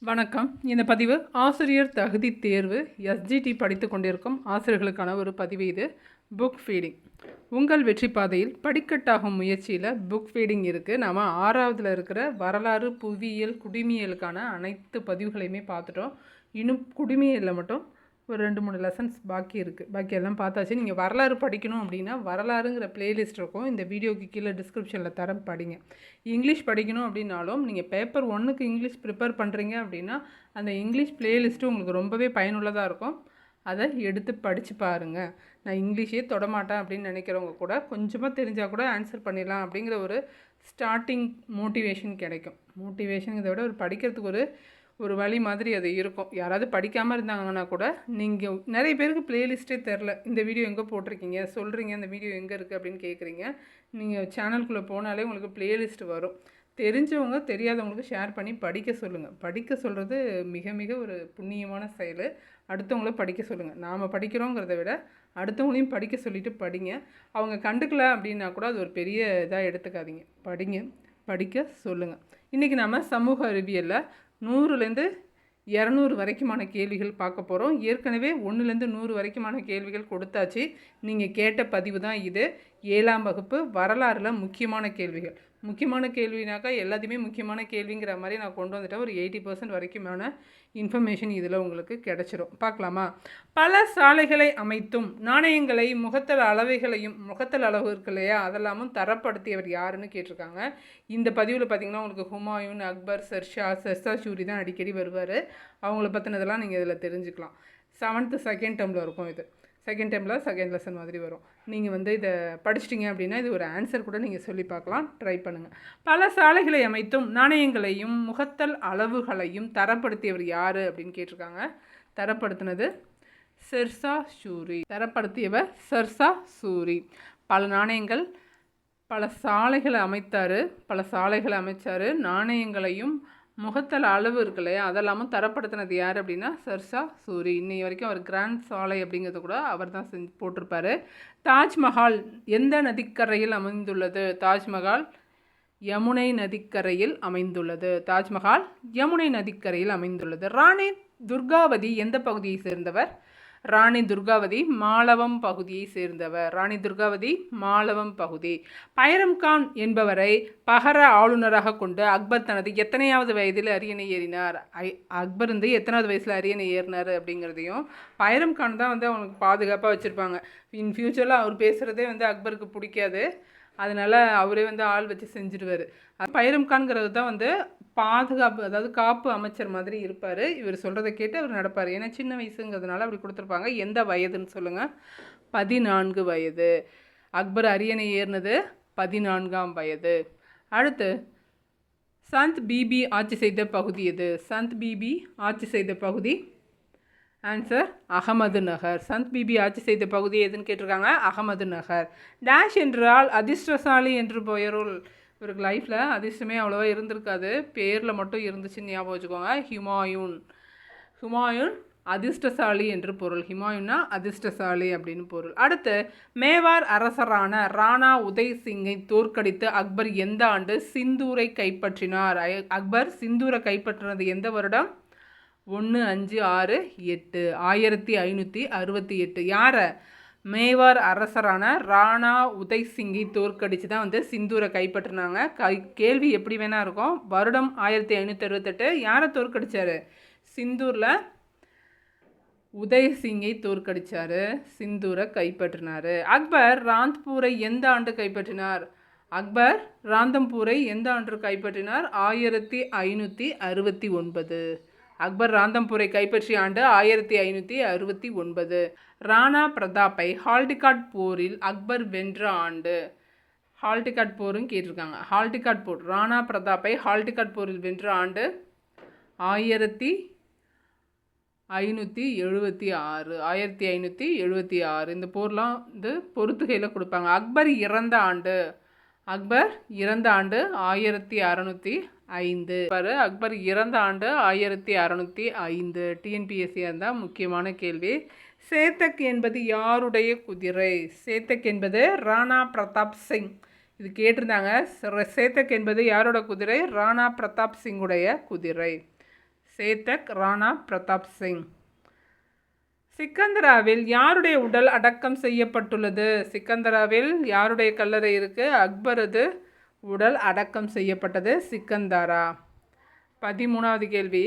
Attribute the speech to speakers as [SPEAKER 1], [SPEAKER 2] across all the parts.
[SPEAKER 1] வணக்கம். இந்த பதிவு ஆசிரியர் தகுதி தேர்வு எஸ்ஜிடி படித்து கொண்டிருக்கும் ஆசிரியர்களுக்கான ஒரு பதிவு. இது புக் ஃபீடிங். உங்கள் வெற்றி பாதையில் படிக்கட்டாகும் முயற்சியில் புக் ஃபீடிங் இருக்குது. நாம் 6வதுல இருக்கிற வரலாறு, புவியியல், குடிமியலுக்கான அனைத்து பதிவுகளையுமே பார்த்துட்டோம். இன்னும் குடிமியலில் மட்டும் ஒரு 2-3 லெசன்ஸ் பாக்கி இருக்குது. பாக்கி எல்லாம் பார்த்தாச்சு. நீங்கள் வரலாறு படிக்கணும் அப்படின்னா வரலாறுங்கிற பிளேலிஸ்ட் இருக்கும், இந்த வீடியோக்கு கீழே டிஸ்கிரிப்ஷனில் தரம் படிங்க. இங்கிலீஷ் படிக்கணும் அப்படின்னாலும் நீங்கள் பேப்பர் 1க்கு இங்கிலீஷ் ப்ரிப்பேர் பண்ணுறீங்க அப்படின்னா அந்த இங்கிலீஷ் பிளேலிஸ்ட்டு உங்களுக்கு ரொம்பவே பயனுள்ளதாக இருக்கும். அதை எடுத்து படித்து பாருங்கள். நான் இங்கிலீஷே தொடமாட்டேன் அப்படின்னு நினைக்கிறவங்க கூட கொஞ்சமாக தெரிஞ்சால் கூட ஆன்சர் பண்ணிடலாம் அப்படிங்கிற ஒரு ஸ்டார்டிங் மோட்டிவேஷன் கிடைக்கும். மோட்டிவேஷனுங்கிறத விட ஒரு படிக்கிறதுக்கு ஒரு வழி மாதிரி அது இருக்கும். யாராவது படிக்காமல் இருந்தாங்கன்னா கூட நீங்கள் நிறைய பேருக்கு ப்ளேலிஸ்ட்டே தெரில, இந்த வீடியோ எங்கே போட்டிருக்கீங்க சொல்கிறீங்க, இந்த வீடியோ எங்கே இருக்குது அப்படின்னு கேட்குறீங்க. நீங்கள் சேனலுக்குள்ளே போனாலே உங்களுக்கு ப்ளேலிஸ்ட் வரும். தெரிஞ்சவங்க தெரியாதவங்களுக்கு ஷேர் பண்ணி படிக்க சொல்லுங்கள். படிக்க சொல்கிறது மிக மிக ஒரு புண்ணியமான செயல். அடுத்தவங்கள படிக்க சொல்லுங்கள். நாம் படிக்கிறோங்கிறத விட அடுத்தவங்களையும் படிக்க சொல்லிவிட்டு படிங்க. அவங்க கண்டுக்கல அப்படின்னா கூட அது ஒரு பெரிய இதாக எடுத்துக்காதீங்க. படிக்க சொல்லுங்கள். இன்றைக்கி நாம் சமூக அறிவியலில் 100லேருந்து 200 வரைக்குமான கேள்விகள் பார்க்க போகிறோம். ஏற்கனவே 1லேருந்து 100 வரைக்குமான கேள்விகள் கொடுத்தாச்சு. நீங்கள் கேட்ட பதிவு தான் இது. 7ஆம் வகுப்பு வரலாறில் முக்கியமான கேள்விகள். முக்கியமான கேள்வினாக்கா எல்லாத்தையுமே முக்கியமான கேள்விங்கிற மாதிரி நான் கொண்டு வந்துட்டேன். ஒரு 80% வரைக்குமான இன்ஃபர்மேஷன் இதில் உங்களுக்கு கிடச்சிரும். பார்க்கலாமா? பல சாலைகளை அமைத்தும் நாணயங்களை முகத்தல் அளவைகளையும், முகத்தல் அளவு இருக்கு இல்லையா, அதெல்லாமும் தரப்படுத்தியவர் யாருன்னு கேட்டிருக்காங்க. இந்த பதிவில் பார்த்திங்கன்னா உங்களுக்கு ஹுமாயூன், அக்பர், ஷெர்ஷா சூரி தான் அடிக்கடி வருவார். அவங்கள பற்றினதெல்லாம் நீங்கள் இதில் தெரிஞ்சுக்கலாம். 7th செகண்ட் டேர்மில் இருக்கும். இது செகண்ட் டைமில் செகண்ட் லெசன் மாதிரி வரும். நீங்கள் இதை படிச்சிட்டிங்க அப்படின்னா இது ஒரு ஆன்சர் கூட நீங்கள் சொல்லி பார்க்கலாம். ட்ரை பண்ணுங்கள். பல சாலைகளை அமைத்தும் நாணயங்களையும் முகத்தல் அளவுகளையும் தரப்படுத்தியவர் யார் அப்படின்னு கேட்டிருக்காங்க. தரப்படுத்தினது ஷெர்ஷா சூரி. தரப்படுத்தியவர் ஷெர்ஷா சூரி. பல நாணயங்கள், பல சாலைகளை அமைச்சார். நாணயங்களையும் முகத்தல் அளவு இருக்கு இல்லையா, அதெல்லாமும் தரப்படுத்தினது யார் அப்படின்னா ஷெர்ஷா சூரி. இன்னைக்கு வரைக்கும் அவர் கிராண்ட் சாலை அப்படிங்கிறது கூட அவர் தான் போட்டிருப்பார். தாஜ்மஹால் எந்த நதிக்கரையில் அமைந்துள்ளது? தாஜ்மஹால் யமுனை நதிக்கரையில் அமைந்துள்ளது. ராணி துர்காவதி எந்த பகுதியை சேர்ந்தவர்? ராணி துர்காவதி மாலவம் பகுதியை சேர்ந்தவர். பைரம் கான் என்பவரை பகர ஆளுநராக கொண்டு அக்பர் தனது எத்தனையாவது வயதில் அரியணை ஏறினார்? அக்பர் எத்தனாவது வயசில் அரியணை ஏறினார் அப்படிங்கிறதையும், பைரம் கான் தான் அவனுக்கு பாதுகாப்பாக வச்சுருப்பாங்க. இன் ஃப்யூச்சரில் அவர் பேசுகிறதே அக்பருக்கு பிடிக்காது. அதனால் அவரே ஆள் வச்சு செஞ்சிடுவார். பைரம் கான்கிறது தான் பாதுகாப்பு, அதாவது காப்பு அமைச்சர் மாதிரி இருப்பார். இவர் சொல்கிறத கேட்டு அவர் நடப்பார். ஏன்னா சின்ன வயசுங்கிறதுனால அப்படி கொடுத்துருப்பாங்க. எந்த வயதுன்னு சொல்லுங்கள்? 14 வயது. அக்பர் அரியணை ஏறினது 14ஆம் வயது. அடுத்து சந்த் பிபி ஆட்சி செய்த பகுதி எது? ஆன்சர் அகமது நகர். சந்த் பிபி ஆட்சி செய்த பகுதி எதுன்னு கேட்டிருக்காங்க? அகமது நகர். டேஷ் என்றால் அதிர்ஷ்டசாலி என்று பெயருள். இவருக்கு லைஃப்பில் அதிர்ஷ்டமே அவ்வளோவா இருந்திருக்காது, பேரில் மட்டும் இருந்துச்சுன்னு ஞாபகம் வச்சுக்கோங்க. ஹுமாயூன் அதிர்ஷ்டசாலி என்று பொருள். ஹுமாயூன்னா அதிர்ஷ்டசாலி அப்படின்னு பொருள். அடுத்து மேவார் அரசரான ராணா உதய் சிங்கை தோற்கடித்து அக்பர் எந்த ஆண்டு சிந்தூரை கைப்பற்றினார்? அக்பர் சிந்தூரை கைப்பற்றினது எந்த வருடம்? 1-5-6-8 1568. யாரை? மேவார் அரசரான ராணா உதய் சிங்கை தோற்கடித்து தான் சிந்தூரை கைப்பற்றினாங்க. கேள்வி எப்படி வேணா இருக்கும். வருடம் 1568. யாரை தோற்கடிச்சார்? சிந்தூரில் உதய் சிங்கை தோற்கடிச்சார், சிந்தூரை கைப்பற்றினார். அக்பர் ராந்தம்பூரை எந்த ஆண்டு கைப்பற்றினார்? 1569. அக்பர் ராந்தம்பூரை கைப்பற்றிய ஆண்டு 1569. ராணா பிரதாப்பை ஹால்டிகாட் போரில் அக்பர் வென்ற ஆண்டு? ஹால்டிகாட் போரும் கேட்டிருக்காங்க. ராணா பிரதாப்பை ஹால்டிகாட் போரில் வென்ற ஆண்டு 1576. இந்த போர்லாம் பொறுத்துகையில் கொடுப்பாங்க. அக்பர் இறந்த ஆண்டு 1605. அக்பர் இறந்த ஆண்டு 1605. டிஎன்பிஎஸ்சியாக இருந்தால் முக்கியமான கேள்வி. சேத்தக் என்பது யாருடைய குதிரை? சேத்தக் என்பது ராணா பிரதாப் சிங். இது கேட்டிருந்தாங்க. சேத்தக் என்பது யாரோட குதிரை? ராணா பிரதாப் சிங்குடைய குதிரை. சேத்தக், ராணா பிரதாப் சிங். சிக்கந்தராவில் யாருடைய உடல் அடக்கம் செய்யப்பட்டுள்ளது? சிக்கந்தராவில் யாருடைய கல்லறை இருக்குது? அக்பரது உடல் அடக்கம் செய்யப்பட்டது சிக்கந்தாரா. 13வது கேள்வி,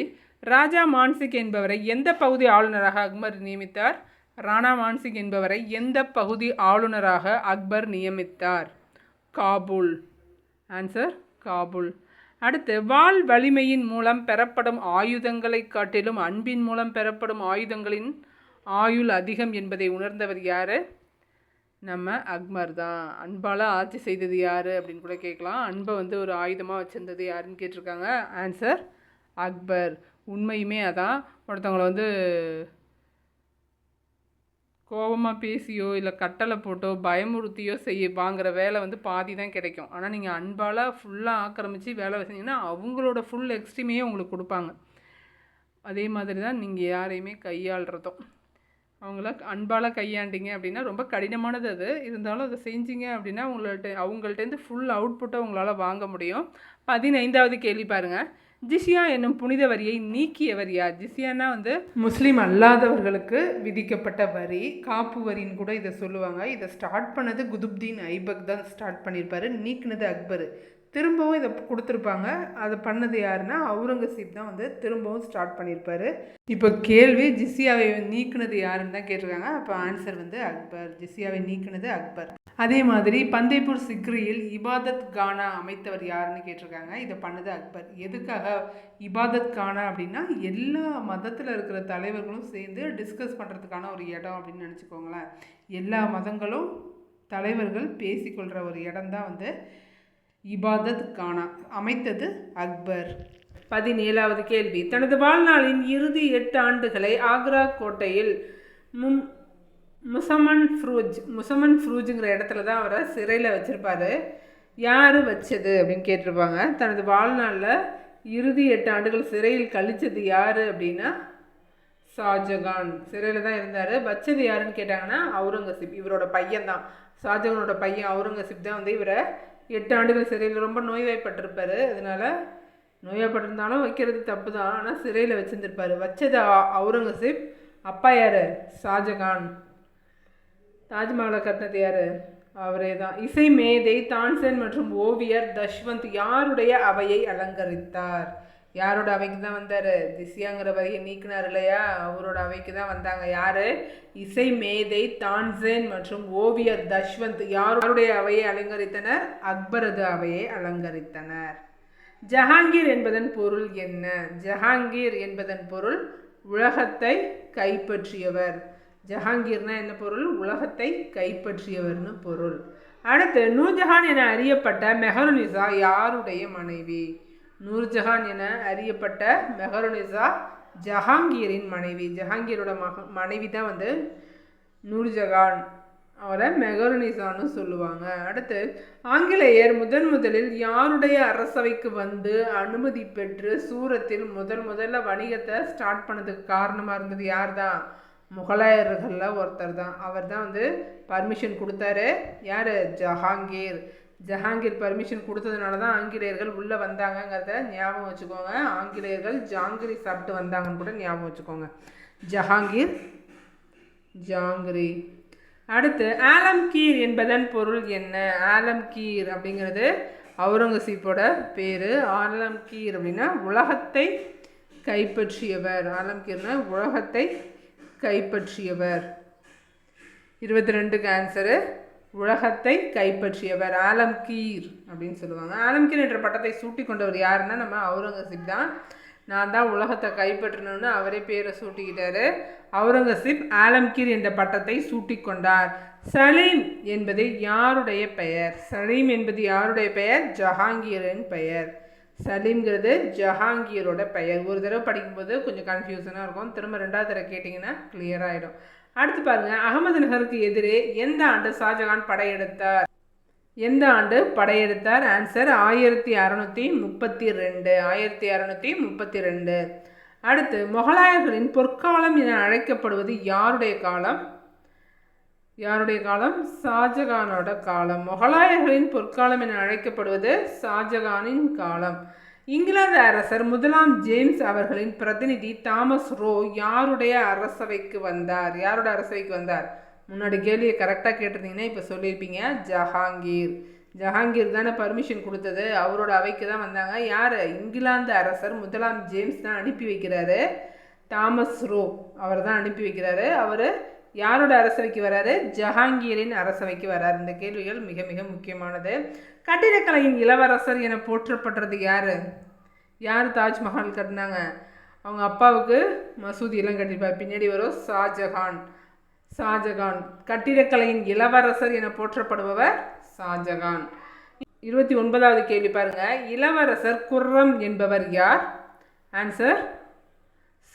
[SPEAKER 1] ராஜா மான்சிங் என்பவரை எந்த பகுதி ஆளுநராக அக்பர் நியமித்தார்? ராணா மான்சிங் என்பவரை எந்த பகுதி ஆளுநராக அக்பர் நியமித்தார்? காபூல். ஆன்சர் காபூல். அடுத்து, வாள் வலிமையின் மூலம் பெறப்படும் ஆயுதங்களை காட்டிலும் அன்பின் மூலம் பெறப்படும் ஆயுதங்களின் ஆயுள் அதிகம் என்பதை உணர்ந்தவர் யார்? நம்ம அக்பர் தான். அன்பால் ஆட்சி செய்தது யார் அப்படின்னு கூட கேட்கலாம். அன்பை ஒரு ஆயுதமாக வச்சுருந்தது யாருன்னு கேட்டிருக்காங்க. ஆன்சர் அக்பர். உண்மையுமே அதான். ஒருத்தவங்களை கோபமாக பேசியோ இல்லை கட்டளை போட்டோ பயமுறுத்தியோ வாங்குகிற வேலை பாதி தான் கிடைக்கும். ஆனால் நீங்கள் அன்பால் ஃபுல்லாக ஆக்கிரமித்து வேலை செஞ்சீங்கன்னா அவங்களோட ஃபுல் எக்ஸ்ட்ரீமையே உங்களுக்கு கொடுப்பாங்க. அதே மாதிரி தான் நீங்கள் யாரையுமே கையாளுறதும். அவங்கள அன்பால் கையாண்டிங்க அப்படின்னா ரொம்ப கடினமானது அது. இருந்தாலும் அதை செஞ்சீங்க அப்படின்னா அவங்கள்ட்டேருந்து ஃபுல் அவுட்புட்டை உங்களால் வாங்க முடியும். 15வது கேள்வி பாருங்கள். ஜிஸ்யா என்னும் புனித வரியை நீக்கியவர் யார்? ஜிஸ்யானா முஸ்லீம் அல்லாதவர்களுக்கு விதிக்கப்பட்ட வரி, காப்பு வரின்னு கூட இதை சொல்லுவாங்க. இதை ஸ்டார்ட் பண்ணது குதுப்தீன் ஐபக் தான் ஸ்டார்ட் பண்ணியிருப்பார். நீக்கினது அக்பர். திரும்பவும் இதை கொடுத்துருப்பாங்க. அதை பண்ணது யாருன்னா அவுரங்கசீப் தான் திரும்பவும் ஸ்டார்ட் பண்ணியிருப்பார். இப்போ கேள்வி, ஜிஸ்யாவை நீக்கினது யாருன்னு தான் கேட்டிருக்காங்க. அப்போ ஆன்சர் அக்பர். ஜிஸ்யாவை நீக்கினது அக்பர். அதே மாதிரி பந்தேப்பூர் சிக்ரியில் இபாதத் கானா அமைத்தவர் யாருன்னு கேட்டிருக்காங்க. இதை பண்ணது அக்பர். எதுக்காக இபாதத் கானா அப்படின்னா எல்லா மதத்தில் இருக்கிற தலைவர்களும் சேர்ந்து டிஸ்கஸ் பண்ணுறதுக்கான ஒரு இடம் அப்படின்னு நினச்சிக்கோங்களேன். எல்லா மதங்களும் தலைவர்கள் பேசிக்கொள்கிற ஒரு இடம் தான் இபாதத் கானா. அமைத்தது அக்பர். 17வது கேள்வி, தனது வாழ்நாளின் இறுதி 8 ஆண்டுகளை ஆக்ரா கோட்டையில் முசமன் ஃப்ரூஜுங்கிற இடத்துல தான் அவரை சிறையில் வச்சுருப்பார். யார் வச்சது அப்படின்னு கேட்டிருப்பாங்க. தனது வாழ்நாளில் இறுதி 8 ஆண்டுகள் சிறையில் கழித்தது யார் அப்படின்னா ஷாஜகான். சிறையில் தான் இருந்தார். வச்சது யாருன்னு கேட்டாங்கன்னா அவுரங்கசீப். இவரோட பையன் தான். ஷாஜகானோட பையன் அவுரங்கசீப் தான் இவரை 8 ஆண்டுகள் சிறையில் ரொம்ப நோய்வாய்ப்பட்டிருப்பார். அதனால் நோய்வாய்ப்பட்டிருந்தாலும் வைக்கிறது தப்பு தான். ஆனால் சிறையில் வச்சுருந்துருப்பார். வச்சது அவுரங்கசீப். அப்பா யார்? ஷாஜகான். தாஜ்மஹாலை கட்டினது யார்? அவரே தான். இசை மேதை தான்சேன் மற்றும் ஓவியர் தஷ்வந்த் யாருடைய அவையை அலங்கரித்தார்? யாரோட அவைக்கு தான் வந்தார்? ஜிஸ்யாங்கிற வரியை நீக்கினார் இல்லையா, அவரோட அவைக்கு தான் வந்தாங்க. யார்? இசை மேதை தான்சேன் மற்றும் ஓவியர் தஷ்வந்த் யாருடைய அவையை அலங்கரித்தனர்? அக்பரது அவையை அலங்கரித்தனர். ஜஹாங்கீர் என்பதன் பொருள் என்ன? ஜஹாங்கீர் என்பதன் பொருள் உலகத்தை கைப்பற்றியவர். ஜஹாங்கீர்னா என்ன பொருள்? உலகத்தை கைப்பற்றியவர்னு பொருள். அடுத்து, நூர்ஜஹான் என அறியப்பட்ட மெஹருநிசா யாருடைய மனைவி? நூர்ஜஹான் என அறியப்பட்ட மெஹருநிசா ஜஹாங்கீரின் மனைவி. ஜஹாங்கீரோட மனைவி தான் நூர்ஜஹான். அவரை மெஹருநிசான்னு சொல்லுவாங்க. அடுத்து, ஆங்கிலேயர் முதலில் யாருடைய அரசவைக்கு அனுமதி பெற்று சூரத்தில் முதல்ல வணிகத்தை ஸ்டார்ட் பண்ணதுக்கு காரணமாக இருந்தது யார் தான்? முகலாயர்களில் ஒருத்தர் தான். அவர் தான் பர்மிஷன் கொடுத்தாரு. யார்? ஜஹாங்கீர். ஜஹாங்கீர் பர்மிஷன் கொடுத்ததுனால தான் ஆங்கிலேயர்கள் உள்ளே வந்தாங்கங்கிறத ஞாபகம் வச்சுக்கோங்க. ஆங்கிலேயர்கள் ஜாங்கிரி சாப்பிட்டு வந்தாங்கன்னு கூட ஞாபகம் வச்சுக்கோங்க. ஜஹாங்கீர், ஜாங்கிரி. அடுத்து, ஆலம்கீர் என்பதன் பொருள் என்ன? ஆலம்கீர் அப்படிங்கிறது அவுரங்கசீப்போட பேர். ஆலம்கீர் அப்படின்னா உலகத்தை கைப்பற்றியவர். ஆலம்கீர்னா உலகத்தை கைப்பற்றியவர். 22க்கு ஆன்சரு உலகத்தை கைப்பற்றியவர். ஆலம்கீர் அப்படின்னு சொல்லுவாங்க. ஆலம்கீர் என்ற பட்டத்தை சூட்டி கொண்டவர் யாருன்னா நம்ம அவுரங்கசீப் தான். நான் தான் உலகத்தை கைப்பற்றணும்னு அவரே பேரை சூட்டிக்கிட்டாரு. அவுரங்கசீப் ஆலம்கீர் என்ற பட்டத்தை சூட்டி கொண்டார். சலீம் என்பது யாருடைய பெயர்? சலீம் என்பது யாருடைய பெயர்? ஜஹாங்கீரின் பெயர். சலீம்ங்கிறது ஜஹாங்கீரோட பெயர். ஒரு தடவை படிக்கும்போது கொஞ்சம் கன்ஃபியூஷனாக இருக்கும். திரும்ப 2வது தடவை கேட்டிங்கன்னா கிளியர் ஆகிடும். அடுத்து பாருங்கள், அகமது நகருக்கு எதிரே எந்த ஆண்டு ஷாஜகான் படையெடுத்தார்? எந்த ஆண்டு படையெடுத்தார்? ஆன்சர் 1632. 1632. அடுத்து, முகலாயர்களின் பொற்காலம் என அழைக்கப்படுவது யாருடைய காலம்? யாருடைய காலம்? ஷாஜகானோட காலம். முகலாயர்களின் பொற்காலம் என அழைக்கப்படுவது ஷாஜகானின் காலம். இங்கிலாந்து அரசர் முதலாம் ஜேம்ஸ் அவர்களின் பிரதிநிதி தாமஸ் ரோ யாருடைய அரசவைக்கு வந்தார்? யாரோட அரசவைக்கு வந்தார்? முன்னாடி கேள்வியை கரெக்டாக கேட்டிருந்தீங்கன்னா இப்போ சொல்லியிருப்பீங்க. ஜஹாங்கீர். ஜஹாங்கீர் தானே பர்மிஷன் கொடுத்தது, அவரோட அவைக்கு தான் வந்தாங்க. யார்? இங்கிலாந்து அரசர் முதலாம் ஜேம்ஸ் தான் அனுப்பி வைக்கிறாரு. தாமஸ் ரோ அவர் தான் அனுப்பி வைக்கிறாரு. அவர் யாரோட அரசவைக்கு வராரு? ஜஹாங்கீரின் அரசவைக்கு வராரு. இந்த கேள்விகள் மிக மிக முக்கியமானது. கட்டிடக்கலையின் இளவரசர் என போற்றப்படுறது யார்? யார் தாஜ்மஹால் கட்டினாங்க? அவங்க அப்பாவுக்கு மசூதியெல்லாம் கட்டியிருப்பார். பின்னாடி வரும் ஷாஜகான். ஷாஜகான் கட்டிடக்கலையின் இளவரசர் என போற்றப்படுபவர் ஷாஜகான். 29வது கேள்வி பாருங்க. இளவரசர் குர்ரம் என்பவர் யார்? ஆன்சர்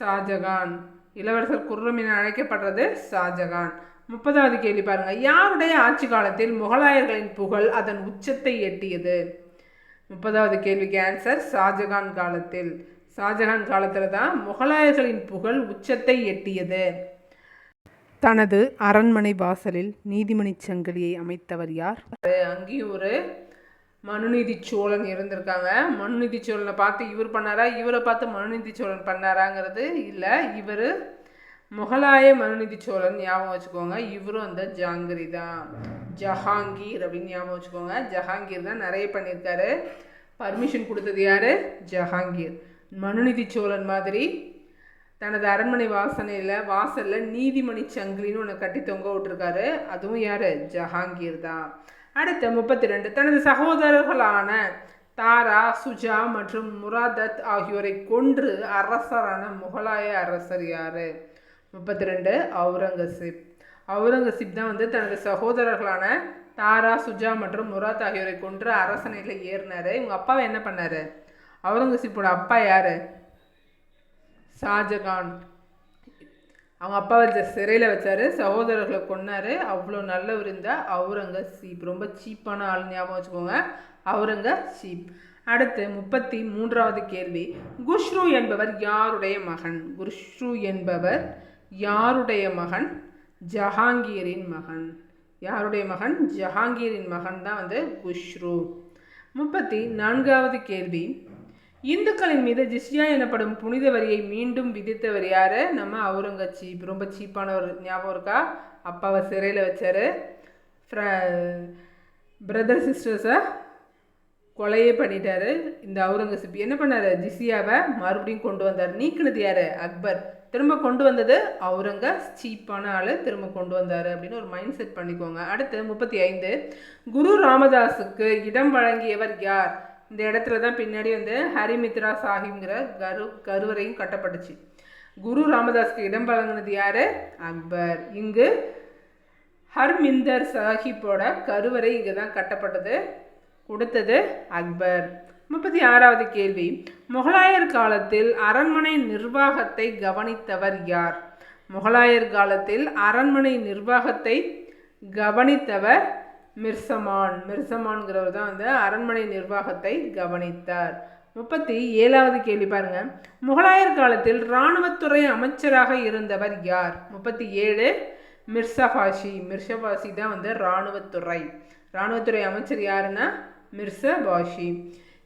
[SPEAKER 1] ஷாஜகான். இளவரசர் குர்ரம் என அழைக்கப்படுறது ஷாஜகான். 30வது கேள்வி பாருங்க. யாருடைய ஆட்சி காலத்தில் முகலாயர்களின் புகழ் அதன் உச்சத்தை எட்டியது? 30வது கேள்விக்கு ஆன்சர் ஷாஜகான் காலத்தில். ஷாஜகான் காலத்தில் தான் முகலாயர்களின் புகழ் உச்சத்தை எட்டியது. தனது அரண்மனை வாசலில் நீதிமணி சங்கிலியை அமைத்தவர் யார்? அங்கேயும் ஒரு மனுநீதி சோழன் இருந்திருக்காங்க. மனுநீதி சோழனை பார்த்து இவர் பண்ணாரா, இவரை பார்த்து மனுநீதி சோழன் பண்ணாராங்கிறது இல்லை. இவர் முகலாய மனுநீதி சோழன் ஞாபகம் வச்சுக்கோங்க. இவரும் அந்த ஜாங்கிரி தான், ஜஹாங்கீர் அப்படின்னு ஞாபகம் வச்சுக்கோங்க. ஜஹாங்கீர் தான் நிறைய பண்ணியிருக்காரு. பர்மிஷன் கொடுத்தது யார்? ஜஹாங்கீர். மனுநீதி சோழன் மாதிரி தனது அரண்மனை வாசலில் நீதிமணி சங்கிலின்னு ஒன்று கட்டி தொங்க விட்டுருக்காரு. அதுவும் யார்? ஜஹாங்கீர் தான். அடுத்து 32. தனது சகோதரர்களான தாரா, சுஜா மற்றும் முராதத் ஆகியோரை கொன்று அரசரான முகலாய அரசர் யார்? 32 அவுரங்கசீப். அவுரங்கசீப் தான் தனது சகோதரர்களான தாரா, சுஜா மற்றும் முராத் ஆகியோரை கொன்று அரசனையில் ஏறினார். இவங்க அப்பாவை என்ன பண்ணார்? அவுரங்கசீப்போட அப்பா யார்? ஷாஜகான். அவங்க அப்பாவை சிறையில் வச்சார், சகோதரர்களை கொன்னார். அவ்வளோ நல்லவர் இந்த அவுரங்கசீப். ரொம்ப சீப்பான ஆள், ஞாபகம் வச்சுக்கோங்க, அவுரங்கசீப். அடுத்து 33வது கேள்வி. குஷ்ரு என்பவர் யாருடைய மகன்? குஷ்ரு என்பவர் யாருடைய மகன்? ஜஹாங்கீரின் மகன். யாருடைய மகன்? ஜஹாங்கீரின் மகன் தான் குஷ்ரு. 34வது கேள்வி. இந்துக்களின் மீது ஜிஸ்யா எனப்படும் புனித வரியை மீண்டும் விதித்தவர் யார்? நம்ம அவுரங்கசீப். ரொம்ப சீப்பானவர், ஞாபகம் இருக்கா? அப்பாவை சிறையில் வச்சார், பிரதர் சிஸ்டர்ஸை கொலையே பண்ணிட்டாரு. இந்த அவுரங்கசீப் என்ன பண்ணார்? ஜிஸ்யாவை மறுபடியும் கொண்டு வந்தார். நீக்கினது யார்? அக்பர். திரும்ப கொண்டு வந்தது அவுரங்கசீப்பான ஆள், திரும்ப கொண்டு வந்தார் அப்படின்னு ஒரு மைண்ட் செட் பண்ணிக்கோங்க. அடுத்து 35. குரு ராமதாஸுக்கு இடம் வழங்கியவர் யார்? இந்த இடத்துல தான் பின்னாடி ஹரிமித்ரா சாஹிப்ங்கிற கருவறையும் கட்டப்பட்டுச்சு. குரு ராமதாஸ்க்கு இடம் வழங்கினது யார்? அக்பர். இங்கு ஹர்மிந்தர் சாஹிப்போட கருவறை இங்கே தான் கட்டப்பட்டது, கொடுத்தது அக்பர். 36வது கேள்வி. முகலாயர் காலத்தில் அரண்மனை நிர்வாகத்தை கவனித்தவர் யார்? முகலாயர் காலத்தில் அரண்மனை நிர்வாகத்தை கவனித்தவர் மிர்சமான். மிர்சமான்கிறவர் தான் அரண்மனை நிர்வாகத்தை கவனித்தார். 37வது கேள்வி பாருங்க. முகலாயர் காலத்தில் இராணுவத்துறை அமைச்சராக இருந்தவர் யார்? 37 மிர்சபாஷி. மிர்சபாஷி தான் இராணுவத்துறை அமைச்சர் யாருன்னா மிர்சபாஷி.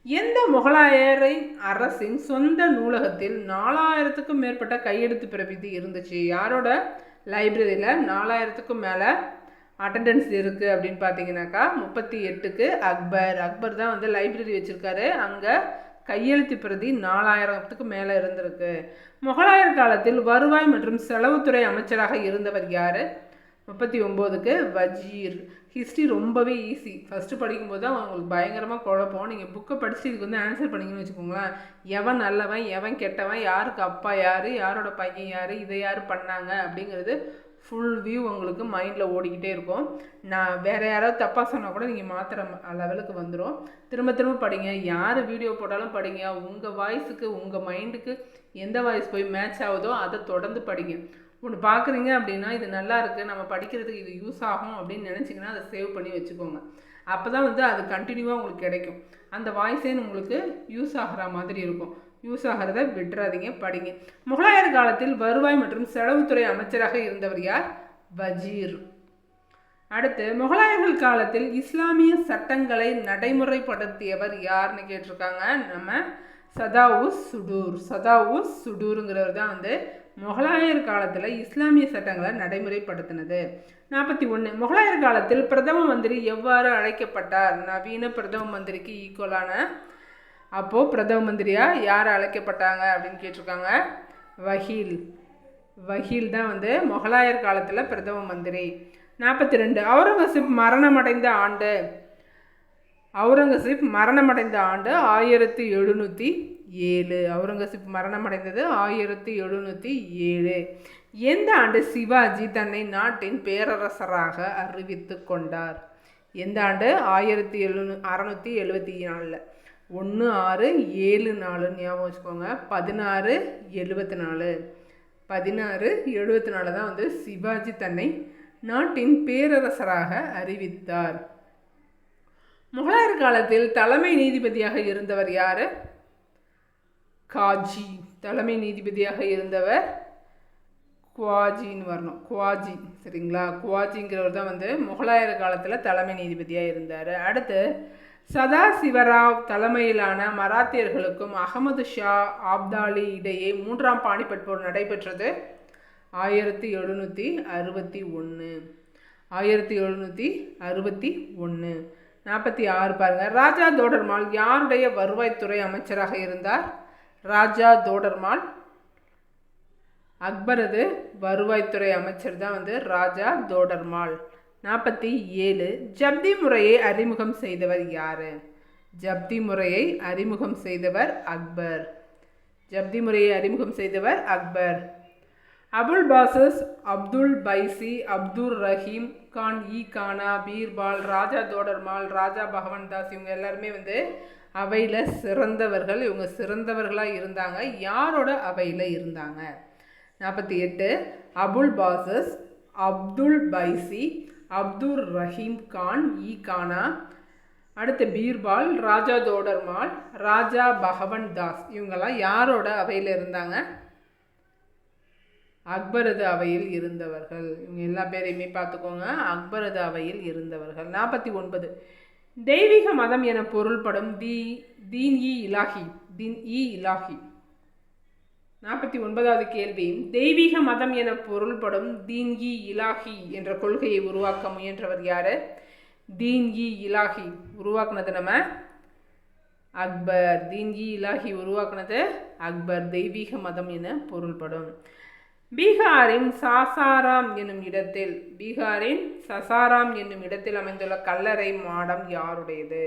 [SPEAKER 1] எந்த முகலாயரின் அரசின் சொந்த நூலகத்தில் 4000க்கும் மேற்பட்ட கையெழுத்து பிரதி இருந்துச்சு? யாரோட லைப்ரரியில் 4000க்கும் மேலே அட்டண்டன்ஸ் இருக்குது அப்படின்னு பார்த்தீங்கன்னாக்கா 38க்கு அக்பர். அக்பர் தான் லைப்ரரி வச்சுருக்காரு. அங்கே கையெழுத்து பிரதி 4000த்துக்கு மேலே இருந்திருக்கு. முகலாயர் காலத்தில் வருவாய் மற்றும் செலவுத்துறை அமைச்சராக இருந்தவர் யார்? 39க்கு வஜீர். ஹிஸ்ட்ரி ரொம்பவே ஈஸி. ஃபஸ்ட்டு படிக்கும்போது தான் அவங்களுக்கு பயங்கரமாக குழப்பம். நீங்கள் புக்கை படித்து இதுக்கு ஆன்சர் பண்ணிங்கன்னு வச்சுக்கோங்களேன். எவன் நல்லவன், எவன் கெட்டவன், யாருக்கு அப்பா யார், யாரோட பையன் யார், இதை யார் பண்ணாங்க அப்படிங்கிறது ஃபுல் வியூ உங்களுக்கு மைண்டில் ஓடிக்கிட்டே இருக்கும். நான் வேறு யாராவது தப்பாக சொன்னால் கூட நீங்கள் மாத்திர லெவலுக்கு வந்துடும். திரும்ப திரும்ப படிங்க. யார் வீடியோ போட்டாலும் படிங்க. உங்கள் வாய்ஸுக்கு, உங்கள் மைண்டுக்கு எந்த வாய்ஸ் போய் மேட்ச் ஆகுதோ அதை தொடர்ந்து படிங்க. ஒன்று பார்க்குறீங்க அப்படின்னா இது நல்லா இருக்குது, நம்ம படிக்கிறதுக்கு இது யூஸ் ஆகும் அப்படின்னு நினச்சிங்கன்னா அதை சேவ் பண்ணி வச்சுக்கோங்க. அப்போ தான் அது கண்டினியூவாக உங்களுக்கு கிடைக்கும். அந்த வாய்ஸே உங்களுக்கு யூஸ் ஆகிற மாதிரி இருக்கும். யூஸ் ஆகிறத விட்டுறாதீங்க, படிங்க. முகலாயர் காலத்தில் வருவாய் மற்றும் செலவுத்துறை அமைச்சராக இருந்தவர் யார்? வஜீர். அடுத்து முகலாயர்கள் காலத்தில் இஸ்லாமிய சட்டங்களை நடைமுறைப்படுத்தியவர் யாருன்னு கேட்டிருக்காங்க. நம்ம சதாவுஸ் சுடூருங்கிறவர் தான் வந்து முகலாயர் காலத்தில் இஸ்லாமிய சட்டங்களை நடைமுறைப்படுத்தினது. 41 முகலாயர் காலத்தில் பிரதம மந்திரி எவ்வாறு அழைக்கப்பட்டார்? நவீன பிரதம மந்திரிக்கு ஈக்குவலான அப்போது பிரதம மந்திரியாக யார் அழைக்கப்பட்டாங்க அப்படின்னு கேட்டிருக்காங்க. வகீல் தான் வந்து முகலாயர் காலத்தில் பிரதம மந்திரி. 42 அவுரங்கசீப் மரணமடைந்த ஆண்டு 1707. அவுரங்கசீப் மரணமடைந்தது 1707. எந்த ஆண்டு சிவாஜி தன்னை நாட்டின் பேரரசராக அறிவித்து கொண்டார்? எந்த ஆண்டு? 1674. 1674 ஞாபகம் வச்சுக்கோங்க. 1674 தான் வந்து சிவாஜி தன்னை நாட்டின் பேரரசராக அறிவித்தார். முகலாயர் காலத்தில் தலைமை நீதிபதியாக இருந்தவர் யார்? காஜி. தலைமை நீதிபதியாக இருந்தவர் குவாஜின்னு வரணும். குவாஜி, சரிங்களா? குவாஜிங்கிறவர் தான் வந்து முகலாயர் காலத்தில் தலைமை நீதிபதியாக இருந்தார். அடுத்து சதாசிவராவ் தலைமையிலான மராத்தியர்களுக்கும் அகமது ஷா ஆப்தாலி இடையே 3ஆம் பானிபட் போர் நடைபெற்றது 1761. 1761. 46 பாருங்க. ராஜா தோடர்மால் யாருடைய வருவாய்த்துறை அமைச்சராக இருந்தார்? ராஜா தோடர்மால் அக்பரது வருவாய்த்துறை அமைச்சர் தான் வந்து ராஜா தோடர்மால். 47 ஜப்தி முறையை அறிமுகம் செய்தவர் யார்? ஜப்தி முறையை அறிமுகம் செய்தவர் அக்பர். அபுல் பாசஸ், அப்துல் பைசி, அப்துல் ரஹீம் கான், கானா, பீர்பால், ராஜா தோடர்மால், ராஜா பகவன் தாஸ் இவங்க எல்லாருமே வந்து அவையில் சிறந்தவர்கள். இவங்க சிறந்தவர்களாக இருந்தாங்க. யாரோட அவையில் இருந்தாங்க? 48 அபுல் பாசஸ், அப்துல் பைசி, அப்துல் ரஹீம் கான், கானா, அடுத்து பீர்பால், ராஜா தோடர்மால், ராஜா பகவன் தாஸ் இவங்கெல்லாம் யாரோட அவையில் இருந்தாங்க? அக்பரது அவையில் இருந்தவர்கள். இவங்க எல்லா பேரையுமே பார்த்துக்கோங்க. அக்பரது அவையில் இருந்தவர்கள். 49 தெய்வீக மதம் என பொருள்படும் தீன் இலாஹி. 49வது கேள்வி. தெய்வீக மதம் என பொருள்படும் தீன் இலாஹி என்ற கொள்கையை உருவாக்க முயன்றவர் யாரு? தீன் இலாஹி உருவாக்குனது நம்ம அக்பர். தீன் இலாஹி உருவாக்குனது அக்பர். தெய்வீக மதம் என பொருள்படும். பீகாரின் சசாராம் என்னும் இடத்தில் அமைந்துள்ள கல்லறை மாடம் யாருடையது?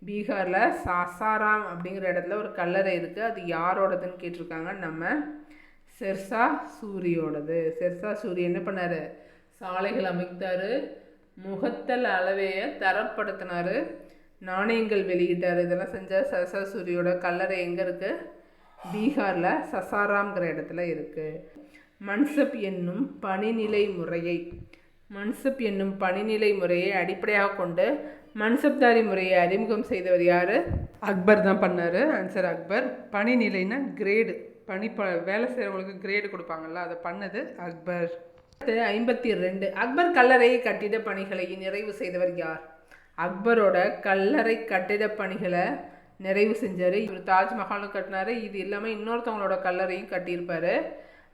[SPEAKER 1] பீகாரில் சசாராம் அப்படிங்கிற இடத்துல ஒரு கல்லறை இருக்குது. அது யாரோடதுன்னு கேட்டிருக்காங்க. நம்ம ஷெர்ஷா சூரியோடது. ஷெர்ஷா சூரி என்ன பண்ணார்? சாலைகள் அமைத்தார், முகத்தல் அளவையை தரப்படுத்தினார், நாணயங்கள் வெளியிட்டார். இதெல்லாம் செஞ்ச ஷெர்ஷா சூரியோட கல்லறை எங்கே இருக்குது? பீகாரில் சசாராம்ங்கிற இடத்துல இருக்குது. மன்சப் என்னும் பணிநிலை முறையை அடிப்படையாக கொண்டு மன்சப்தாரி முறையை அறிமுகம் செய்தவர் யார்? அக்பர் தான் பண்ணார். ஆன்சர் அக்பர். பணிநிலைன்னா கிரேடு, வேலை செய்கிறவங்களுக்கு கிரேடு கொடுப்பாங்கள்ல, அதை பண்ணது அக்பர். 52 அக்பர் கல்லறை கட்டிட பணிகளை நிறைவு செய்தவர் யார்? அக்பரோட கல்லறை கட்டிட பணிகளை நிறைவு செஞ்சார். இவர் தாஜ்மஹாலும் கட்டினார். இது இல்லாமல் இன்னொருத்தவங்களோட கல்லறையும் கட்டியிருப்பார்.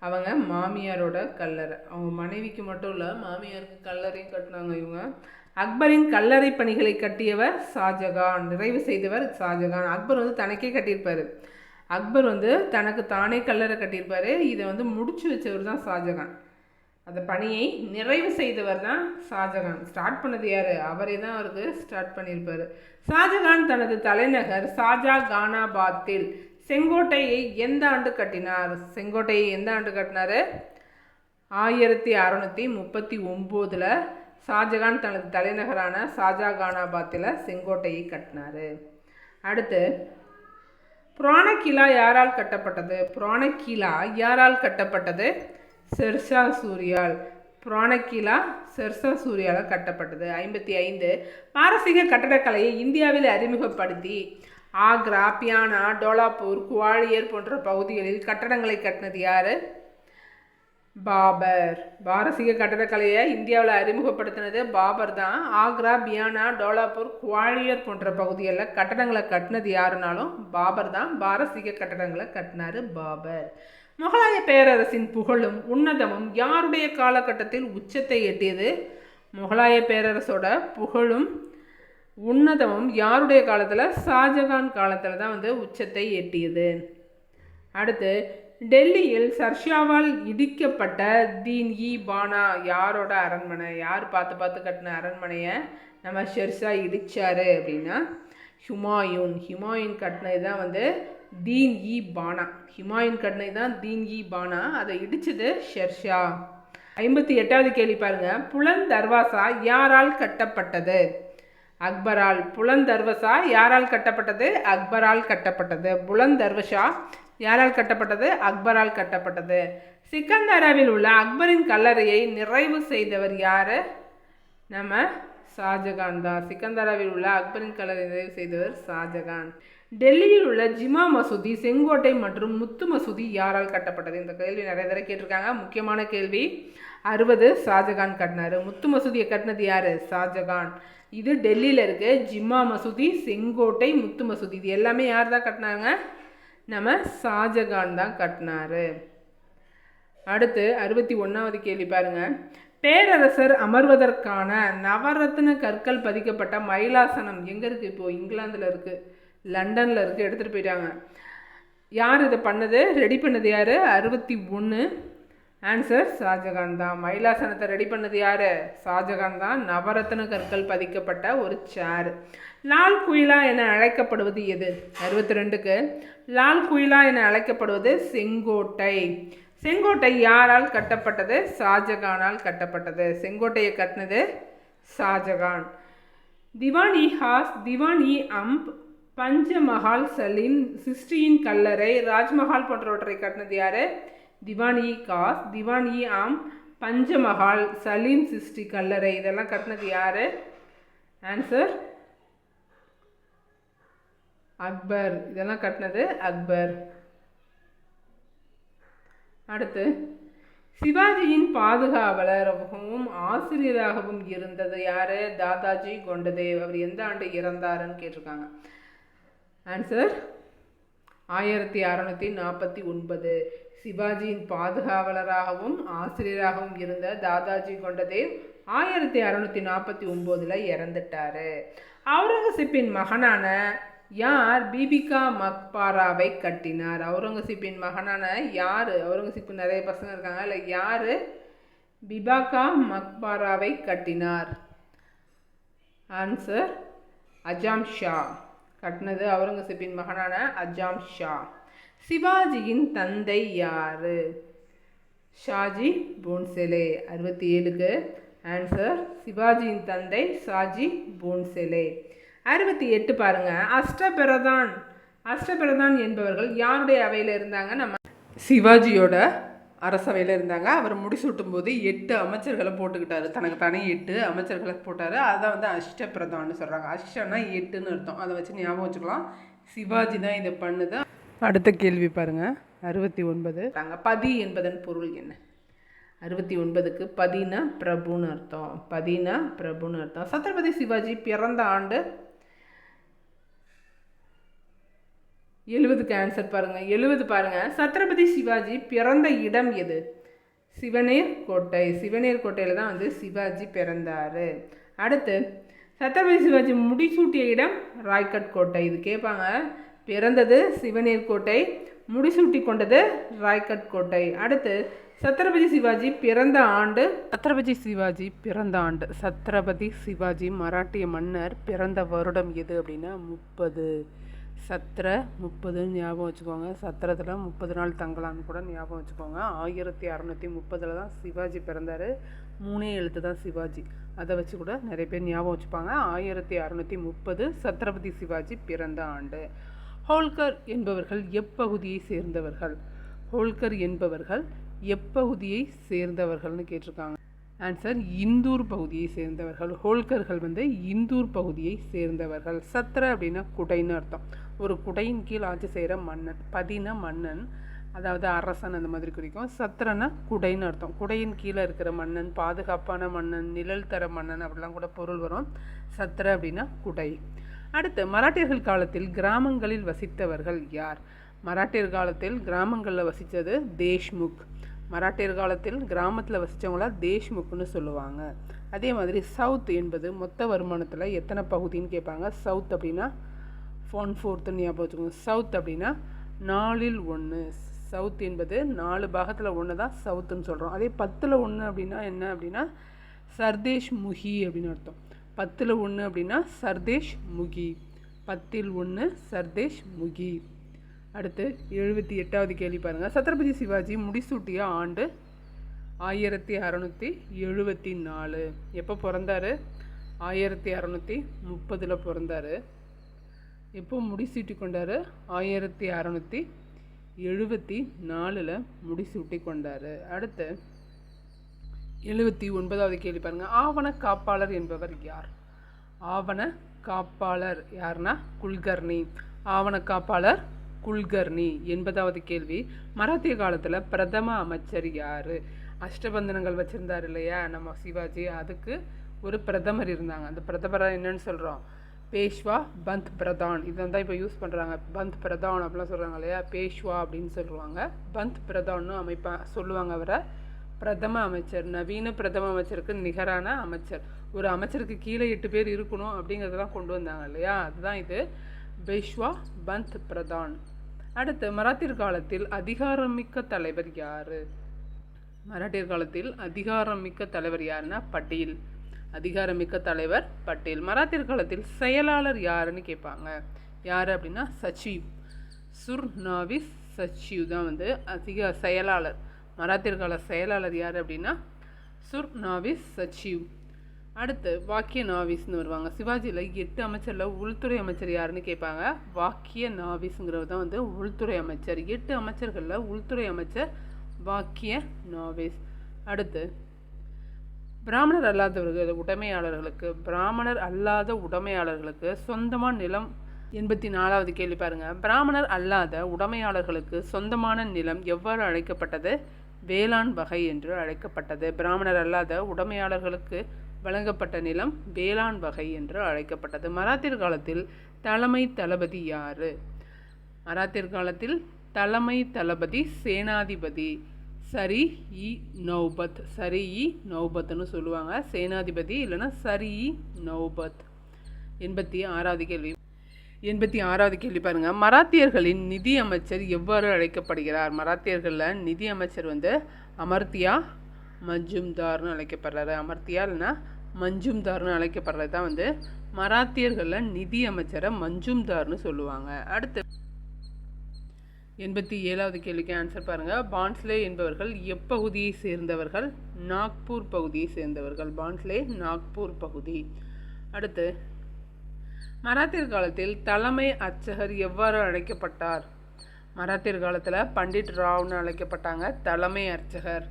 [SPEAKER 1] அவங்க மாமியாரோட கல்லறை. அவங்க மனைவிக்கு மட்டும் இல்லை, மாமியாருக்கு கல்லறையும் கட்டினாங்க இவங்க. அக்பரின் கல்லறை பணிகளை கட்டியவர் ஷாஜகான். நிறைவு செய்தவர் ஷாஜகான். அக்பர் வந்து தனக்கே கட்டியிருப்பார். அக்பர் வந்து தனக்கு தானே கல்லறை கட்டியிருப்பார். இதை வந்து முடிச்சு வச்சவர் தான் ஷாஜகான். அந்த பணியை நிறைவு செய்தவர் தான் ஷாஜகான். ஸ்டார்ட் பண்ணது யார்? அவரே தான் அவருக்கு ஸ்டார்ட் பண்ணியிருப்பார். ஷாஜகான் தனது தலைநகர் ஷாஜகானாபாத்தில் செங்கோட்டையை எந்த ஆண்டு கட்டினார்? 1639 ஷாஜகான் தனது தலைநகரான ஷாஜகானாபாத்தில் செங்கோட்டையை கட்டினார். அடுத்து புராணக்கிலா யாரால் கட்டப்பட்டது? ஷெர்ஷா சூரியால். புராணக்கிலா ஷெர்ஷா சூரியால் கட்டப்பட்டது. 55 பாரசீக கட்டடக்கலையை இந்தியாவில் அறிமுகப்படுத்தி ஆக்ரா, பியானா, டோலாப்பூர், குவாலியர் போன்ற பகுதிகளில் கட்டடங்களை கட்டினது யார்? பாபர். பாரசீக கட்டடக்கலையை இந்தியாவில் அறிமுகப்படுத்தினது பாபர் தான். ஆக்ரா, பியானா, டோலாப்பூர், குவாலியர் போன்ற பகுதிகளில் கட்டடங்களை கட்டினது யாருனாலும் பாபர் தான். பாரசீக கட்டடங்களை கட்டினார் பாபர். முகலாய பேரரசின் புகழும் உன்னதமும் யாருடைய காலகட்டத்தில் உச்சத்தை எட்டியது? முகலாய பேரரசோட புகழும் உன்னதமும் யாருடைய காலத்தில்? ஷாஜகான் காலத்தில் தான் உச்சத்தை எட்டியது. அடுத்து, டெல்லியில் ஷர்ஷாவால் இடிக்கப்பட்ட தீன்-இ-பானா யாரோட அரண்மனை? யார் பார்த்து கட்டின அரண்மனையை நம்ம ஷெர்ஷா இடித்தார் அப்படின்னா ஹுமாயூன். ஹுமாயூன் கட்டினது தான் தீன்-இ-பானா. ஹுமாயூன் கட்டினது தான் தீன்-இ-பானா. அதை இடித்தது ஷெர்ஷா. 58வது கேள்வி பாருங்க. புலந்த் தர்வாசா யாரால் கட்டப்பட்டது? அக்பரால். புலந்த் தர்வாசா யாரால் கட்டப்பட்டது? அக்பரால் கட்டப்பட்டது. புலந்த் தர்வாசா யாரால் கட்டப்பட்டது? அக்பரால் கட்டப்பட்டது. சிக்கந்தராவில் உள்ள அக்பரின் கல்லறையை நிறைவு செய்தவர் யார்? நம்ம ஷாஜகான் தான். சிக்கந்தராவில் உள்ள அக்பரின் கல்லறை நிறைவு செய்தவர் ஷாஜகான். டெல்லியில் உள்ள ஜிமா மசூதி, செங்கோட்டை மற்றும் முத்து மசூதி யாரால் கட்டப்பட்டது? இந்த கேள்வி நிறைய தடவை கேட்டிருக்காங்க. முக்கியமான கேள்வி. 60 ஷாஜகான் கட்டினார். முத்து மசூதியை கட்டினது யார்? ஷாஜகான். இது டெல்லியில் இருக்கு. ஜிமா மசூதி, செங்கோட்டை, முத்து மசூதி இது எல்லாமே யார் தான் கட்டினாங்க? நம்ம ஷாஜகான் தான் கட்டினார். அடுத்து 61வது கேள்வி பாருங்க. பேரரசர் அமர்வதற்கான நவரத்ன கற்கள் பதிக்கப்பட்ட மயிலாசனம் எங்கே இருக்குது? இப்போது இங்கிலாந்தில் இருக்குது, லண்டனில் இருக்குது. எடுத்துகிட்டு போயிட்டாங்க. யார் இதை பண்ணது? ரெடி பண்ணது யார்? 61. ஆன்சர் ஷாஜகான் தான். மயிலாசனத்தை ரெடி பண்ணது யார்? ஷாஜகான் தான். நவரத்ன கற்கள் பதிக்கப்பட்ட ஒரு சேர். லால் குயிலா என அழைக்கப்படுவது எது? 62க்கு லால் குயிலா என அழைக்கப்படுவது செங்கோட்டை. செங்கோட்டை யாரால் கட்டப்பட்டது? ஷாஜகானால் கட்டப்பட்டது. செங்கோட்டையை கட்டினது ஷாஜகான். திவான்-இ-ஹாஸ், திவான்-இ-அம்ப், பஞ்சமஹால், சலீம் சிஸ்டியின் கல்லறை, ராஜ்மஹால் போன்றவற்றை கட்டினது யார்? திவான்-இ-காஸ், திவான்-இ-அம்ப், பஞ்சமஹால், சலீம் சிஸ்டி கல்லறை இதெல்லாம் கட்டினது யார்? ஆன்சர் அக்பர். இதெல்லாம் கட்டினது அக்பர். அடுத்து, சிவாஜியின் பாதுகாவலராகவும் ஆசிரியராகவும் இருந்தது யார்? தாதாஜி கொண்டதேவ். அவர் எந்த ஆண்டு இறந்தாருன்னு கேட்டிருக்காங்க. ஆன்சர் 1649. சிவாஜியின் பாதுகாவலராகவும் ஆசிரியராகவும் இருந்த தாதாஜி கொண்டதேவ் 1649 இறந்துட்டார். அவுரங்கசீப்பின் மகனான யார் பீபிகா மக்பாராவை கட்டினார்? அவுரங்கசீப்பின் மகனான யார்? அவுரங்கசீப்பு நிறைய பசங்க இருக்காங்க, இல்லை யார் பிபாகா மக்பாராவை கட்டினார்? ஆன்சர் அஜாம் ஷா. கட்டினது அவுரங்கசீப்பின் மகனான அஜாம் ஷா. சிவாஜியின் தந்தை யார்? ஷாஜி போன்செலே. 67க்கு ஆன்சர் சிவாஜியின் தந்தை ஷாஜி போன்செலே. 68 பாருங்க. அஷ்டபிரதான் என்பவர்கள் யாருடைய அவையில் இருந்தாங்க? நம்ம சிவாஜியோட அரசவையில் இருந்தாங்க. அவர் முடிசூட்டும் போது 8 அமைச்சர்களை போட்டுக்கிட்டாரு. தனக்கு தானே 8 அமைச்சர்களை போட்டார். அதான் அஷ்டபிரதான்னு சொல்கிறாங்க. அஷ்டன்னா 8ன்னு அர்த்தம். அதை வச்சு ஞாபகம் வச்சுக்கலாம். சிவாஜி தான் இதை பண்ணுது. அடுத்த கேள்வி பாருங்கள். 69 பதி என்பதன் பொருள் என்ன? 69க்கு பதினா பிரபுன்னு அர்த்தம். பதினா பிரபுன்னு அர்த்தம். சத்ரபதி சிவாஜி பிறந்த ஆண்டு? 70க்கு ஆன்சர் பாருங்கள். 70 பாருங்கள். சத்ரபதி சிவாஜி பிறந்த இடம் எது? சிவனேர் கோட்டை. சிவனேர் கோட்டையில் தான் சிவாஜி பிறந்தார். அடுத்து, சத்ரபதி சிவாஜி முடிசூட்டிய இடம்? ராய்கட் கோட்டை. இது கேட்பாங்க. பிறந்தது சிவனேர் கோட்டை, முடிசூட்டி கொண்டது ராய்கட் கோட்டை. அடுத்து, சத்ரபதி சிவாஜி பிறந்த ஆண்டு? சத்ரபதி சிவாஜி மராட்டிய மன்னர் பிறந்த வருடம் எது அப்படின்னா 30. 30 ஞாபகம் வச்சுக்கோங்க. சத்திரத்தில் 30 நாள் தங்கலான்னு கூட ஞாபகம் வச்சுக்கோங்க. 1630 தான் சிவாஜி பிறந்தார். 3 எழுத்து தான் சிவாஜி. அதை வச்சு கூட நிறைய பேர் ஞாபகம் வச்சுப்பாங்க. 1630 சத்ரபதி சிவாஜி பிறந்த ஆண்டு. ஹோல்கர் என்பவர்கள் எப்பகுதியை சேர்ந்தவர்கள்? ஹோல்கர் என்பவர்கள் எப்பகுதியை சேர்ந்தவர்கள்னு கேட்டிருக்காங்க. ஆன்சர் இந்தூர் பகுதியை சேர்ந்தவர்கள். ஹோல்கர்கள் இந்தூர் பகுதியை சேர்ந்தவர்கள். சத்ர அப்படின்னா குடைன்னு அர்த்தம். ஒரு குடையின் கீழ் ஆட்சி செய்கிற மன்னன். பதினா மன்னன். அதாவது அரசன் அந்த மாதிரி குறிக்கும். சத்திரன்னா குடைன்னு அர்த்தம். குடையின் கீழே இருக்கிற மன்னன், பாதுகாப்பான மன்னன், நிழல் தர மன்னன் அப்படிலாம் கூட பொருள் வரும். சத்திர அப்படின்னா குடை. அடுத்து மராட்டியர்கள் காலத்தில் கிராமங்களில் வசித்தவர்கள் யார்? மராட்டியர் காலத்தில் கிராமங்களில் வசித்தது தேஷ்முக். மராட்டியர் காலத்தில் கிராமத்தில் வசித்தவங்கள தேஷ்முக்னு சொல்லுவாங்க. அதே மாதிரி சவுத் என்பது மொத்த வருமானத்தில் எத்தனை பகுதின்னு கேட்பாங்க. சவுத் அப்படின்னா 1/4 ஞாபகம் வச்சுக்கோங்க. சவுத் அப்படின்னா 4/1. சவுத் என்பது 4 பாகத்தில் 1 தான் சவுத்துன்னு சொல்கிறோம். அதே 10ல் 1 அப்படின்னா என்ன அப்படின்னா சர்தேஷ் முகி அப்படின்னு அர்த்தம். 10ல் 1 அப்படின்னா சர்தேஷ் முகி. 10ல் 1 சர்தேஷ் முகி. அடுத்து 78வது கேள்வி பாருங்கள். சத்ரபதி சிவாஜி முடிசூட்டிய ஆண்டு 1674. எப்போ பிறந்தார்? 1630 பிறந்தார். எப்போ முடிசூட்டி கொண்டார்? 1674 முடிசூட்டி கொண்டார். அடுத்து 79வது கேள்வி பாருங்கள். ஆவண காப்பாளர் என்பவர் யார்? ஆவண காப்பாளர் யார்னா குல்கர்னி. ஆவண காப்பாளர் குல்கர்னி. 80வது கேள்வி. மராத்திய காலத்தில் பிரதம அமைச்சர் யார்? அஷ்டபந்தனங்கள் வச்சுருந்தார் இல்லையா நம்ம சிவாஜி, அதுக்கு ஒரு பிரதமர் இருந்தாங்க. அந்த பிரதமரை என்னன்னு சொல்கிறோம்? பேஷ்வா பந்த் பிரதான். இதை தான் இப்போ யூஸ் பண்ணுறாங்க. பந்த் பிரதான் அப்படிலாம் சொல்கிறாங்க இல்லையா, பேஷ்வா அப்படின்னு சொல்லுவாங்க. பந்த் பிரதான்னு சொல்லுவாங்க அவரை. பிரதம அமைச்சர், நவீன பிரதம அமைச்சருக்கு நிகரான அமைச்சர். ஒரு அமைச்சருக்கு கீழே 8 பேர் இருக்கணும் அப்படிங்கிறதெல்லாம் கொண்டு வந்தாங்க இல்லையா, அதுதான் இது பேஷ்வா பந்த் பிரதான். அடுத்து மராத்தியர் காலத்தில் அதிகாரமிக்க தலைவர் யார்? மராட்டியர் காலத்தில் அதிகாரமிக்க தலைவர் யாருன்னா பட்டேல். அதிகாரமிக்க தலைவர் பட்டேல். மராத்தியர் காலத்தில் செயலாளர் யாருன்னு கேட்பாங்க. யார் அப்படின்னா சச்சிவ். சுர்நாவிஸ் சச்சிவ் தான் செயலாளர். மராத்தியர் கால செயலாளர் யார் அப்படின்னா சுர்நாவிஸ் சச்சிவ். அடுத்து வாக்கிய நாவிஸ்னு வருவாங்க. சிவாஜியில் 8 அமைச்சரில் உள்துறை அமைச்சர் யாருன்னு கேட்பாங்க. வாக்கிய நாவிஸ்ங்கிறவர் தான் உள்துறை அமைச்சர். 8 அமைச்சர்களில் உள்துறை அமைச்சர் வாக்கிய நாவிஸ். அடுத்து பிராமணர் அல்லாத உடைமையாளர்களுக்கு சொந்தமான நிலம். 84வது கேள்வி பாருங்க. பிராமணர் அல்லாத உடைமையாளர்களுக்கு சொந்தமான நிலம் எவ்வாறு அழைக்கப்பட்டது? வேளாண் வகை என்று அழைக்கப்பட்டது. பிராமணர் அல்லாத உடைமையாளர்களுக்கு வழங்கப்பட்ட நிலம் வேளாண் வகை என்று அழைக்கப்பட்டது. மராத்தியர் காலத்தில் தலைமை தளபதி யார்? மராத்தியர் காலத்தில் தலைமை தளபதி சேனாதிபதி சரி-இ நௌபத். சரி-இ நௌபத்னு சொல்லுவாங்க. சேனாதிபதி இல்லைன்னா சரி-இ நௌபத். 86வது கேள்வி. 86வது கேள்வி பாருங்க. மராத்தியர்களின் நிதி அமைச்சர் எவ்வாறு அழைக்கப்படுகிறார்? மராத்தியர்களில் நிதி அமைச்சர் அமர்த்தியா மஞ்சும்தார்னு அழைக்கப்படுறாரு. அமர்த்தியா இல்லைன்னா மஞ்சும்தார்னு அழைக்கப்படுறது தான் மராத்தியர்களில் நிதி அமைச்சரை மஞ்சும்தார்னு சொல்லுவாங்க. அடுத்து 87வது கேள்விக்கு ஆன்சர் பாருங்கள். பான்ஸ்லே என்பவர்கள் எப்பகுதியை சேர்ந்தவர்கள்? நாக்பூர் பகுதியை சேர்ந்தவர்கள். பான்ஸ்லே நாக்பூர் பகுதி. அடுத்து மராத்தியர் காலத்தில் தலைமை அர்ச்சகர் எவ்வாறு அழைக்கப்பட்டார்? மராத்தியர் காலத்தில் பண்டிட் ராவ்னு அழைக்கப்பட்டாங்க தலைமை அர்ச்சகர்.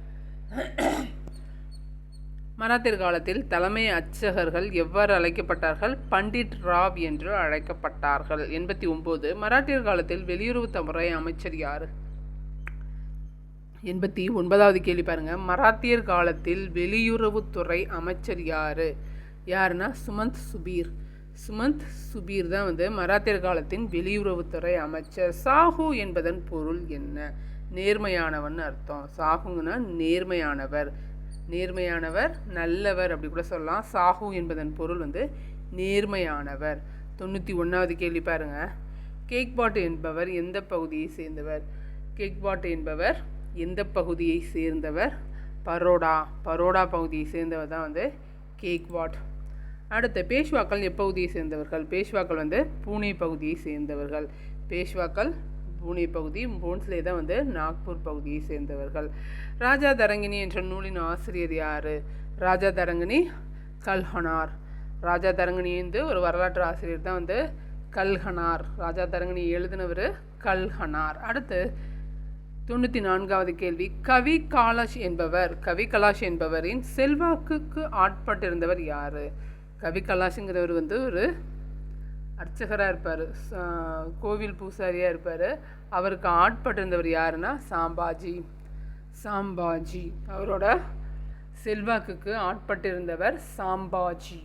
[SPEAKER 1] மராத்தியர் காலத்தில் தலைமை அர்ச்சகர்கள் எவ்வாறு அழைக்கப்பட்டார்கள்? பண்டிட் ராவ் என்று அழைக்கப்பட்டார்கள். 89. மராட்டியர் காலத்தில் வெளியுறவுத்துறை அமைச்சர் யார்? 89வது கேள்வி பாருங்க. மராத்தியர் காலத்தில் வெளியுறவுத்துறை அமைச்சர் யாருன்னா சுமந்த் சுபீர். சுமந்த் சுபீர் தான் மராத்தியர் காலத்தின் வெளியுறவுத்துறை அமைச்சர். சாஹு என்பதன் பொருள் என்ன? நேர்மையானவன் அர்த்தம். சாஹுங்கன்னா நேர்மையானவர். நேர்மையானவர், நல்லவர் அப்படி கூட சொல்லலாம். சாஹு என்பதன் பொருள் நேர்மையானவர். 91வது கேள்வி பாருங்க. கேக்பாட் என்பவர் எந்த பகுதியை சேர்ந்தவர்? கேக்பாட் என்பவர் எந்த பகுதியை சேர்ந்தவர்? பரோடா பகுதியை சேர்ந்தவர் தான் கேக்வாட். அடுத்து பேஷ்வாக்கள் எப்பகுதியை சேர்ந்தவர்கள்? பேஷ்வாக்கள் பூனே பகுதியை சேர்ந்தவர்கள். பேஷ்வாக்கள் பூனே பகுதி. போன்ஸ்லே தான் நாக்பூர் பகுதியை சேர்ந்தவர்கள். ராஜா தரங்கிணி என்ற நூலின் ஆசிரியர் யார்? ராஜா தரங்கிணி கல்ஹனார். ராஜா தரங்கிணி ஒரு வரலாற்று ஆசிரியர் தான் கல்ஹனார். ராஜா தரங்கிணி எழுதினவர் கல்ஹனார். அடுத்து 94வது கேள்வி. கவி கலாஷ் என்பவரின் செல்வாக்குக்கு ஆட்பட்டிருந்தவர் யார்? கவி கலாஷுங்கிறவர் ஒரு அர்ச்சகராக இருப்பார், கோவில் பூசாரியாக இருப்பார். அவருக்கு ஆட்பட்டிருந்தவர் யாருன்னா சாம்பாஜி. அவரோட செல்வாக்குக்கு ஆட்பட்டிருந்தவர் சாம்பாஜி.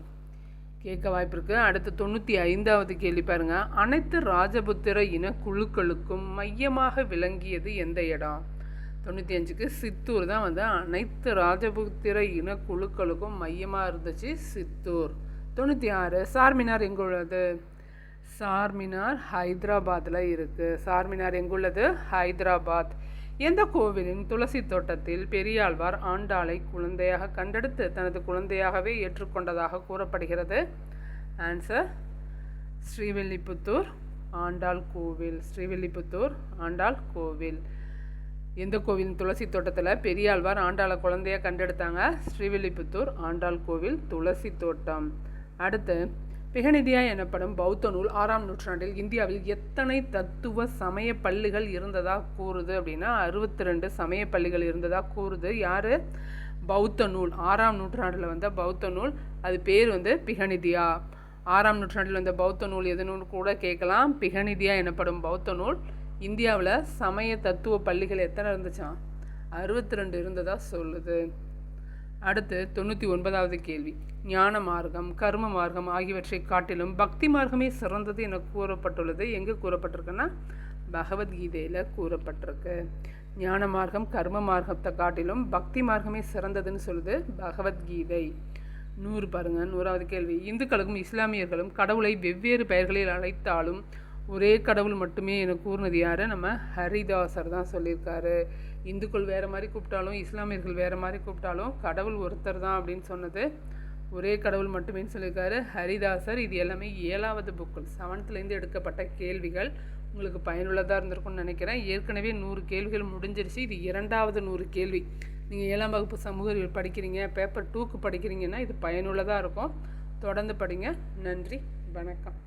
[SPEAKER 1] கேட்க வாய்ப்பு இருக்குது. அடுத்து 95வது கேள்வி பாருங்க. அனைத்து ராஜபுத்திர இன குழுக்களுக்கும் மையமாக விளங்கியது எந்த இடம்? 95க்கு சித்தூர் தான் அனைத்து ராஜபுத்திர இன குழுக்களுக்கும் மையமாக இருந்துச்சு, சித்தூர். 96 சார்மினார் எங்குள்ளது? சார்மினார் ஹைதராபாத்தில் இருக்குது. சார்மினார் எங்குள்ளது? ஹைதராபாத். எந்த கோவிலின் துளசி தோட்டத்தில் பெரியாழ்வார் ஆண்டாளை குழந்தையாக கண்டெடுத்து தனது குழந்தையாகவே ஏற்றுக்கொண்டதாக கூறப்படுகிறது? ஆன்சர் ஸ்ரீவில்லிபுத்தூர் ஆண்டாள் கோவில். ஸ்ரீவில்லிபுத்தூர் ஆண்டாள் கோவில். எந்த கோவிலின் துளசி தோட்டத்தில் பெரியாழ்வார் ஆண்டாளை குழந்தையாக கண்டெடுத்தாங்க? ஸ்ரீவில்லிபுத்தூர் ஆண்டாள் கோவில் துளசி தோட்டம். அடுத்து பிகநிதியா எனப்படும் பௌத்த நூல் 6ஆம் நூற்றாண்டில் இந்தியாவில் எத்தனை தத்துவ சமய பள்ளிகள் இருந்ததாக கூறுது அப்படின்னா 62 சமய பள்ளிகள் இருந்ததாக கூறுது. யார்? பௌத்த நூல். 6ஆம் நூற்றாண்டில் பௌத்த நூல். அது பேர் பிகநிதியா. 6ஆம் நூற்றாண்டில் பௌத்த நூல் எதுன்னு கூட கேட்கலாம். பிகநிதியா எனப்படும் பௌத்த நூல். இந்தியாவில் சமய தத்துவ பள்ளிகள் எத்தனை இருந்துச்சான்? 62 இருந்ததாக சொல்லுது. அடுத்து 99வது கேள்வி. ஞான மார்க்கம், கர்ம மார்க்கம் ஆகியவற்றை காட்டிலும் பக்தி மார்க்கமே சிறந்தது என கூறப்பட்டுள்ளது. எங்கே கூறப்பட்டிருக்குன்னா பகவத்கீதையில் கூறப்பட்டிருக்கு. ஞான மார்க்கம் கர்ம மார்க்கத்தை காட்டிலும் பக்தி மார்க்கமே சிறந்ததுன்னு சொல்லுது பகவத்கீதை. 100 பாருங்க. 100வது கேள்வி. இந்துக்களுக்கும் இஸ்லாமியர்களும் கடவுளை வெவ்வேறு பெயர்களில் அழைத்தாலும் ஒரே கடவுள் மட்டுமே என கூறினது யார்? நம்ம ஹரிதாசர் தான் சொல்லியிருக்காரு. இந்துக்கள் வேறு மாதிரி கூப்பிட்டாலும் இஸ்லாமியர்கள் வேறு மாதிரி கூப்பிட்டாலும் கடவுள் ஒருத்தர் தான் அப்படின்னு சொன்னது ஒரே கடவுள் மட்டுமேன்னு சொல்லியிருக்காரு ஹரிதாசர். இது எல்லாமே 7வது புக்கு 7th எடுக்கப்பட்ட கேள்விகள். உங்களுக்கு பயனுள்ளதாக இருந்திருக்கும்னு நினைக்கிறேன். ஏற்கனவே 100 கேள்விகள் முடிஞ்சிருச்சு. இது 2வது 100 கேள்வி. நீங்கள் 7ஆம் வகுப்பு சமூக அறிவியல் படிக்கிறீங்க, பேப்பர் 2க்கு படிக்கிறீங்கன்னா இது பயனுள்ளதாக இருக்கும். தொடர்ந்து படிங்க. நன்றி, வணக்கம்.